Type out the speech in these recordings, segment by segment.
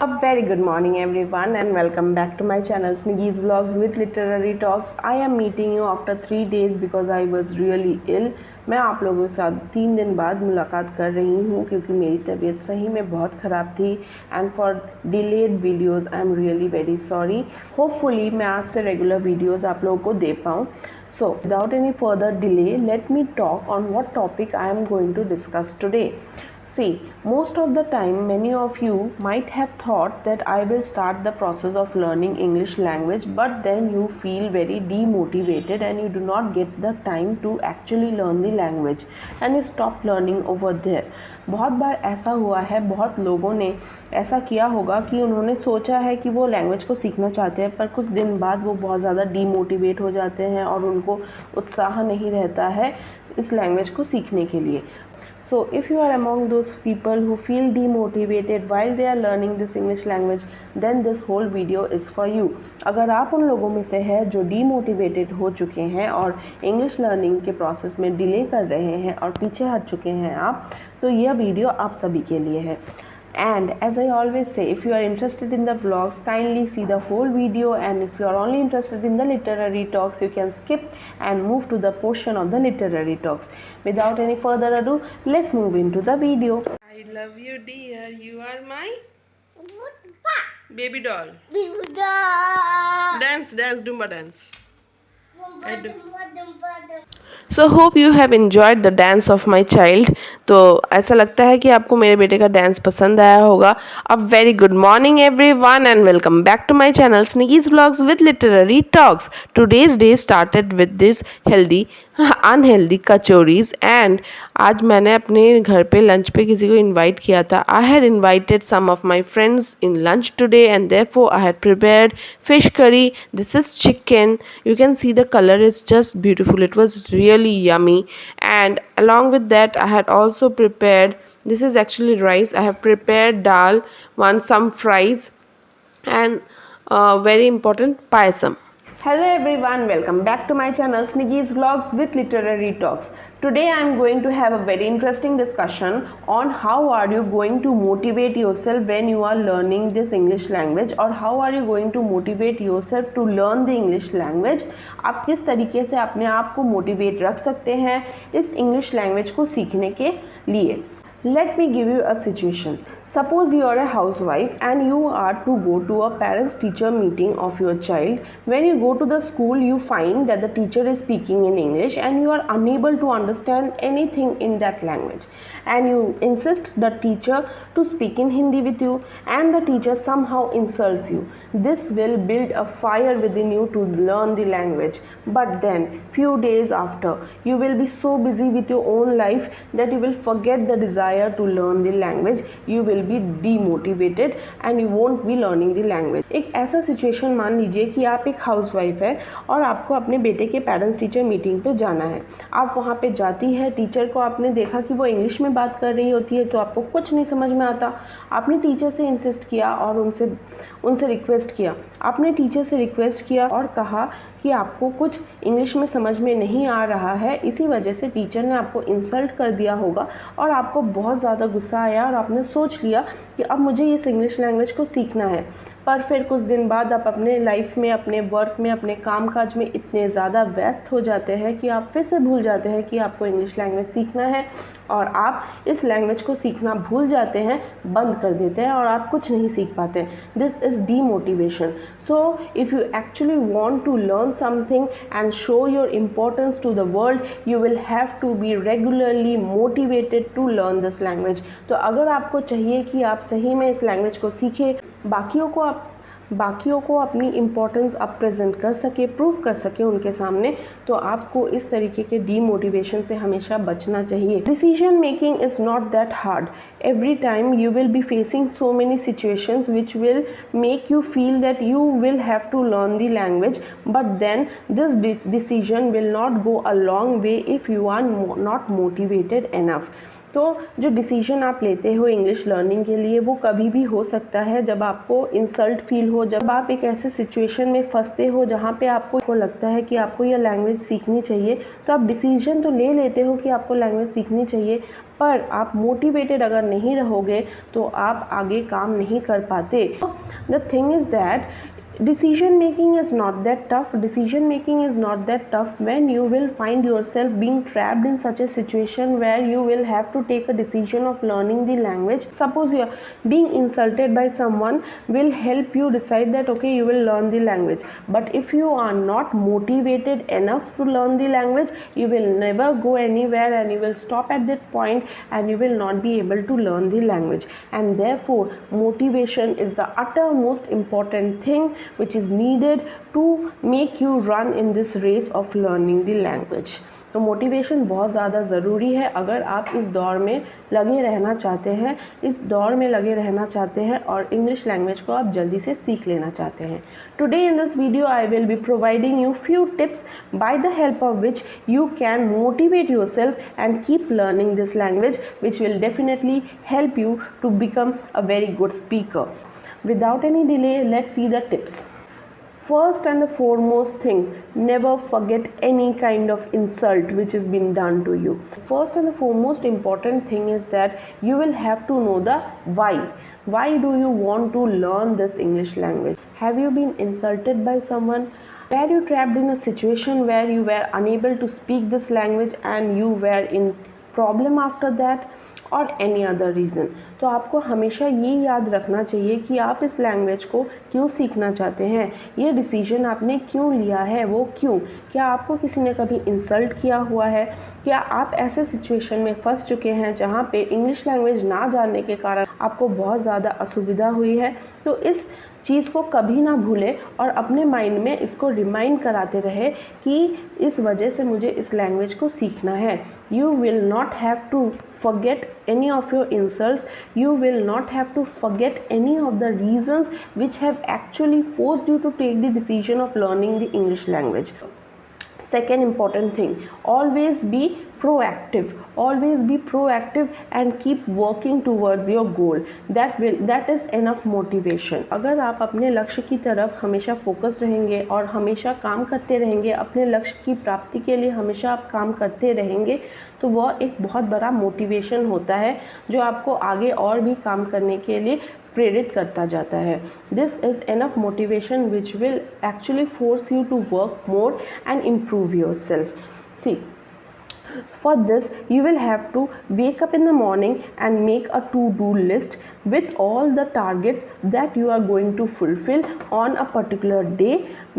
A very good morning everyone and welcome back to my channel Sniggy's Vlogs with Literary Talks. I am meeting you after 3 days because I was really ill. मैं आप लोगों के साथ 3 दिन बाद मुलाकात कर रही हूँ क्योंकि मेरी तबीयत सही में बहुत ख़राब थी and for delayed videos I am really very sorry. Hopefully मैं आज से रेगुलर वीडियोज़ आप लोगों को दे पाऊँ. So without any further delay, let me talk on what topic I am going to discuss today. See, most of the time many of you might have thought that I will start the process of learning English language, but then you feel very demotivated and you do not get the time to actually learn the language and you stop learning over there. बहुत बार ऐसा हुआ है, बहुत लोगों ने ऐसा किया होगा कि उन्होंने सोचा है कि वो लैंग्वेज को सीखना चाहते हैं पर कुछ दिन बाद वो बहुत ज़्यादा डीमोटिवेट हो जाते हैं और उनको उत्साह नहीं रहता है इस लैंग्वेज को सीखने के लिए. So if you are among those people who feel demotivated while they are learning this English language, then this whole video is for you. अगर आप उन लोगों में से हैं जो demotivated हो चुके हैं और English learning के process में delay कर रहे हैं और पीछे हट चुके हैं आप, तो यह वीडियो आप सभी के लिए है. And as I always say, if you are interested in the vlogs, kindly see the whole video, and if you are only interested in the literary talks, you can skip and move to the portion of the literary talks. Without any further ado, let's move into the video. I love you dear, you are my baby doll. Baby doll. Dance, Dumba dance. So hope you have enjoyed the dance of my child. तो ऐसा लगता है कि आपको मेरे बेटे का dance पसंद आया होगा. A very good morning everyone and welcome back to my channel Sneakies vlogs with literary talks. Today's day started with this healthy unhealthy kachoris and आज मैंने अपने घर पे लंच पे किसी को इनवाइट किया था. I had invited some of my friends in lunch today and therefore I had prepared fish curry. This is chicken. You can see the color is just beautiful. It was really yummy, and along with that I had also prepared, this is actually rice. I have prepared dal, some fries, and very important payasam. Hello everyone, welcome back to my channel Sniggy's Vlogs with Literary Talks. Today I am going to have a very interesting discussion on how are you going to motivate yourself when you are learning this English language, or how are you going to motivate yourself to learn the English language. आप किस तरीके से अपने आप को motivate रख सकते हैं इस इंग्लिश लैंग्वेज को सीखने के लिए. Let me give you a situation. Suppose you are a housewife and you are to go to a parents-teacher meeting of your child. When you go to the school, you find that the teacher is speaking in English and you are unable to understand anything in that language. And you insist the teacher to speak in Hindi with you, and the teacher somehow insults you. This will build a fire within you to learn the language. But then, few days after, you will be so busy with your own life that you will forget the desire to learn the language. You will be demotivated and you won't be learning the language. एक ऐसा situation मान लीजिए कि आप एक housewife है और आपको अपने बेटे के पेरेंट्स टीचर मीटिंग पे जाना है. आप वहाँ पे जाती है, टीचर को आपने देखा कि वो इंग्लिश में बात कर रही होती है तो आपको कुछ नहीं समझ में आता. आपने टीचर से इंसिस्ट किया और उनसे रिक्वेस्ट किया. आपने टीचर से रिक्वेस्ट किया और कहा कि आपको कुछ इंग्लिश में समझ में नहीं आ रहा है, इसी वजह से टीचर ने आपको इंसल्ट कर दिया होगा और आपको बहुत ज़्यादा गुस्सा आया और आपने सोच लिया कि अब मुझे इस इंग्लिश लैंग्वेज को सीखना है. पर फिर कुछ दिन बाद आप अपने लाइफ में, अपने वर्क में, अपने कामकाज में इतने ज़्यादा व्यस्त हो जाते हैं कि आप फिर से भूल जाते हैं कि आपको इंग्लिश लैंग्वेज सीखना है और आप इस लैंग्वेज को सीखना भूल जाते हैं, बंद कर देते हैं और आप कुछ नहीं सीख पाते. This is demotivation. So if you actually want to learn something and show your importance to the world, you will have to be regularly motivated to learn this language. तो अगर आपको चाहिए कि आप सही में इस लैंग्वेज को सीखें, बाकियों को अपनी इम्पोर्टेंस आप प्रेजेंट कर सके, प्रूव कर सके उनके सामने, तो आपको इस तरीके के डीमोटिवेशन से हमेशा बचना चाहिए. Decision making is not that hard. Every time you will be facing so many situations which will make you feel that you will have to learn the language, but then this decision will not go a long way if you are not motivated enough. तो जो decision आप लेते हो English learning के लिए वो कभी भी हो सकता है जब आपको इंसल्ट फील हो, जब आप एक ऐसे सिचुएशन में फंसते हो जहाँ पे आपको लगता है कि आपको यह लैंग्वेज सीखनी चाहिए। तो आप डिसीजन तो ले लेते हो कि आपको लैंग्वेज सीखनी चाहिए, पर आप मोटिवेटेड अगर नहीं रहोगे तो आप आगे काम नहीं कर पाते। The thing is that decision making is not that tough. Decision making is not that tough when you will find yourself being trapped in such a situation where you will have to take a decision of learning the language. Suppose you are being insulted by someone will help you decide that okay, you will learn the language, but if you are not motivated enough to learn the language, you will never go anywhere and you will stop at that point and you will not be able to learn the language. And therefore motivation is the uttermost important thing which is needed to make you run in this race of learning the language. तो motivation बहुत ज़्यादा ज़रूरी है अगर आप इस दौर में लगे रहना चाहते हैं, इस दौर में लगे रहना चाहते हैं और इंग्लिश लैंग्वेज को आप जल्दी से सीख लेना चाहते हैं। Today in this video I will be providing you few tips by the help of which you can motivate yourself and keep learning this language which will definitely help you to become a very good speaker. Without any delay, let's see the tips. First and the foremost thing, never forget any kind of insult which has been done to you. First and the foremost important thing is that you will have to know the why. Why do you want to learn this English language? Have you been insulted by someone? Were you trapped in a situation where you were unable to speak this language and you were in problem after that और any other reason? तो आपको हमेशा ये याद रखना चाहिए कि आप इस लैंग्वेज को क्यों सीखना चाहते हैं, ये डिसीजन आपने क्यों लिया है, वो क्यों? क्या आपको किसी ने कभी इंसल्ट किया हुआ है? क्या आप ऐसे सिचुएशन में फंस चुके हैं जहाँ पे इंग्लिश लैंग्वेज ना जानने के कारण आपको बहुत ज़्यादा असुविधा हुई है? तो इस चीज़ को कभी ना भूलें और अपने माइंड में इसको रिमाइंड कराते रहे कि इस वजह से मुझे इस लैंग्वेज को सीखना है। You will not have to forget any of your insults, you will not have to forget any of the reasons which have actually forced you to take the decision of learning the English language. Second important thing, always be proactive. Always be proactive and keep working towards your goal. That is enough motivation. अगर आप अपने लक्ष्य की तरफ हमेशा focus रहेंगे और हमेशा काम करते रहेंगे, अपने लक्ष्य की प्राप्ति के लिए हमेशा आप काम करते रहेंगे, तो वह एक बहुत बड़ा मोटिवेशन होता है जो आपको आगे और भी काम करने के लिए प्रेरित करता जाता है। This is enough motivation which will actually force you to work more and improve yourself. See, for this you will have to wake up in the morning and make a to-do list with all the targets that you are going to fulfill on a particular day,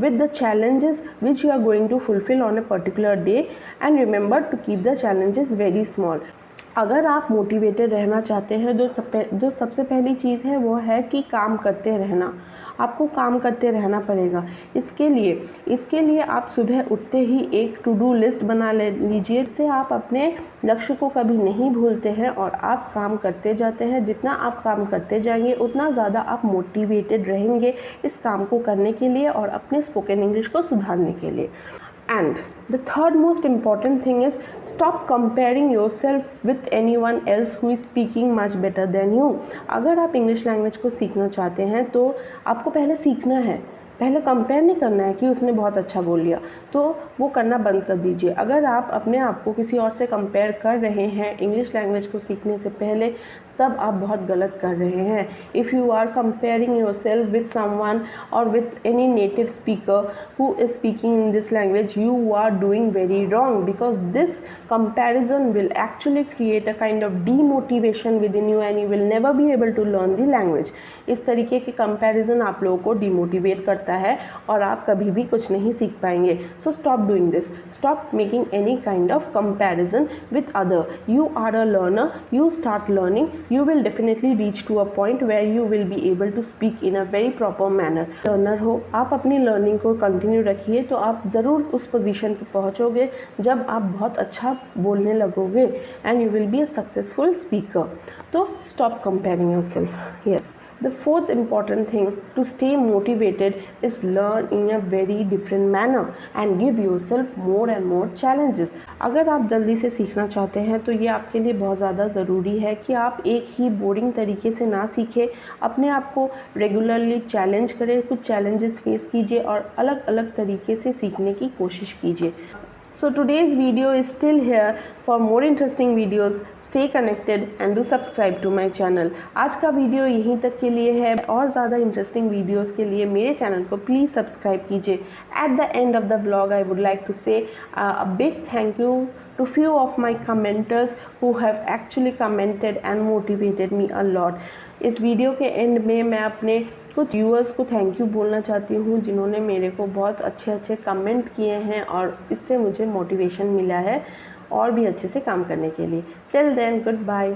with the challenges which you are going to fulfill on a particular day, and remember to keep the challenges very small. अगर आप motivated रहना चाहते हैं जो सबसे पहली चीज़ है वो है कि काम करते रहना। आपको काम करते रहना पड़ेगा। इसके लिए आप सुबह उठते ही एक टू डू लिस्ट बना लीजिए, इससे आप अपने लक्ष्य को कभी नहीं भूलते हैं और आप काम करते जाते हैं। जितना आप काम करते जाएंगे उतना ज़्यादा आप मोटिवेटेड रहेंगे इस काम को करने के लिए और अपने स्पोकन इंग्लिश को सुधारने के लिए। And the third most important thing is stop comparing yourself with anyone else who is speaking much better than you. अगर आप इंग्लिश लैंग्वेज को सीखना चाहते हैं तो आपको पहले सीखना है, पहले कंपेयर नहीं करना है कि उसने बहुत अच्छा बोल लिया, तो वो करना बंद कर दीजिए। अगर आप अपने आप को किसी और से कंपेयर कर रहे हैं इंग्लिश लैंग्वेज को सीखने से पहले, तब आप बहुत गलत कर रहे हैं। If you are comparing yourself with someone और with any native speaker who is speaking in this language, you are doing very wrong, because this comparison will actually create a kind of demotivation within you and you will never be able to learn the language. इस तरीके के comparison आप लोगों को demotivate करता है और आप कभी भी कुछ नहीं सीख पाएंगे। So stop doing this, stop making any kind of comparison with other. You are a learner, you start learning, you will definitely reach to a point where you will be able to speak in a very proper manner. Learner हो, आप अपनी learning को continue रखिए तो आप ज़रूर उस position पे पहुंचोगे जब आप बहुत अच्छा बोलने लगोगे and you will be a successful speaker. तो stop comparing yourself. Yes, The fourth important thing to stay motivated is learn in a very different manner and give yourself more and more challenges. अगर आप जल्दी से सीखना चाहते हैं तो ये आपके लिए बहुत ज़्यादा ज़रूरी है कि आप एक ही बोरिंग तरीके से ना सीखें, अपने आप को रेगुलरली चैलेंज करें, कुछ चैलेंजेस फेस कीजिए और अलग अलग तरीके से सीखने की कोशिश कीजिए. So today's video is still here. For more interesting videos, stay connected and do subscribe to my channel. आज का वीडियो यहीं तक के लिए है. और ज़्यादा इंटरेस्टिंग वीडियोस के लिए मेरे चैनल को प्लीज़ सब्सक्राइब कीजिए. At the end of the vlog, I would like to say a big thank you to few of my commenters who have actually commented and motivated me a lot. इस video के and में मैं अपने कुछ viewers को thank you बोलना चाहती हूँ जिन्होंने मेरे को बहुत अच्छे अच्छे कमेंट किए हैं और इससे मुझे मोटिवेशन मिला है और भी अच्छे से काम करने के लिए. Till then, good bye.